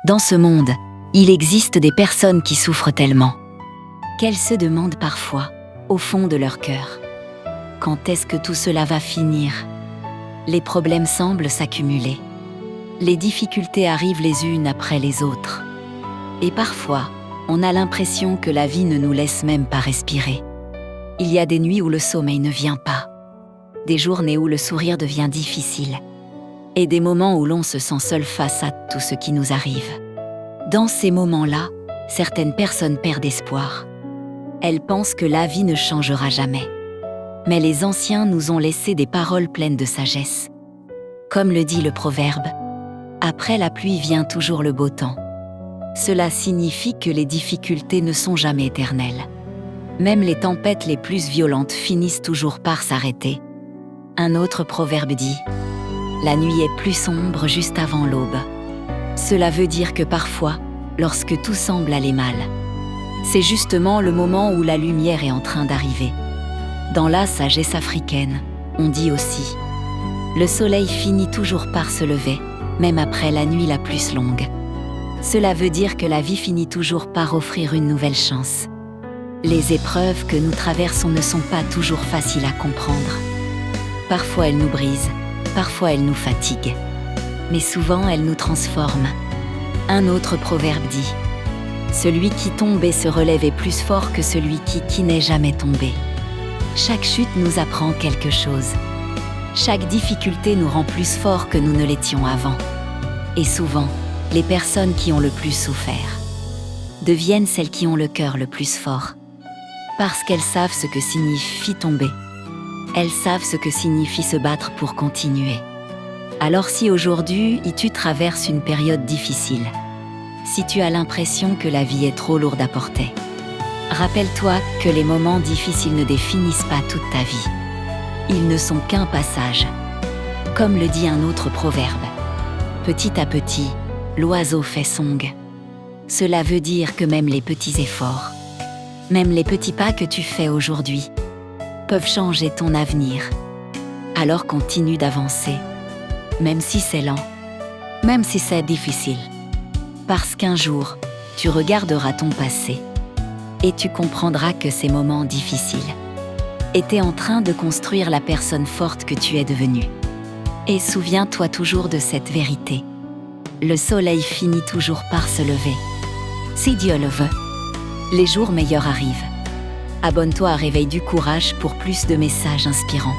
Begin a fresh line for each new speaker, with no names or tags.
Dans ce monde, il existe des personnes qui souffrent tellement qu'elles se demandent parfois, au fond de leur cœur, quand est-ce que tout cela va finir? Les problèmes semblent s'accumuler. Les difficultés arrivent les unes après les autres. Et parfois, on a l'impression que la vie ne nous laisse même pas respirer. Il y a des nuits où le sommeil ne vient pas, des journées où le sourire devient difficile, et des moments où l'on se sent seul face à tout ce qui nous arrive. Dans ces moments-là, certaines personnes perdent espoir. Elles pensent que la vie ne changera jamais. Mais les anciens nous ont laissé des paroles pleines de sagesse. Comme le dit le proverbe, « Après la pluie vient toujours le beau temps ». Cela signifie que les difficultés ne sont jamais éternelles. Même les tempêtes les plus violentes finissent toujours par s'arrêter. Un autre proverbe dit « La nuit est plus sombre juste avant l'aube ». Cela veut dire que parfois, lorsque tout semble aller mal, c'est justement le moment où la lumière est en train d'arriver. Dans la sagesse africaine, on dit aussi « Le soleil finit toujours par se lever, même après la nuit la plus longue ». Cela veut dire que la vie finit toujours par offrir une nouvelle chance. Les épreuves que nous traversons ne sont pas toujours faciles à comprendre. Parfois elles nous brisent, parfois elles nous fatiguent. Mais souvent elles nous transforment. Un autre proverbe dit « Celui qui tombe et se relève est plus fort que celui qui n'est jamais tombé ». Chaque chute nous apprend quelque chose. Chaque difficulté nous rend plus forts que nous ne l'étions avant. Et souvent, les personnes qui ont le plus souffert deviennent celles qui ont le cœur le plus fort. Parce qu'elles savent ce que signifie tomber. Elles savent ce que signifie se battre pour continuer. Alors si aujourd'hui tu traverses une période difficile, si tu as l'impression que la vie est trop lourde à porter, rappelle-toi que les moments difficiles ne définissent pas toute ta vie. Ils ne sont qu'un passage. Comme le dit un autre proverbe, petit à petit, l'oiseau fait songe. Cela veut dire que même les petits efforts, même les petits pas que tu fais aujourd'hui, peuvent changer ton avenir. Alors continue d'avancer, même si c'est lent, même si c'est difficile. Parce qu'un jour, tu regarderas ton passé et tu comprendras que ces moments difficiles étaient en train de construire la personne forte que tu es devenue. Et souviens-toi toujours de cette vérité. Le soleil finit toujours par se lever. Si Dieu le veut, les jours meilleurs arrivent. Abonne-toi à Réveil du Courage pour plus de messages inspirants.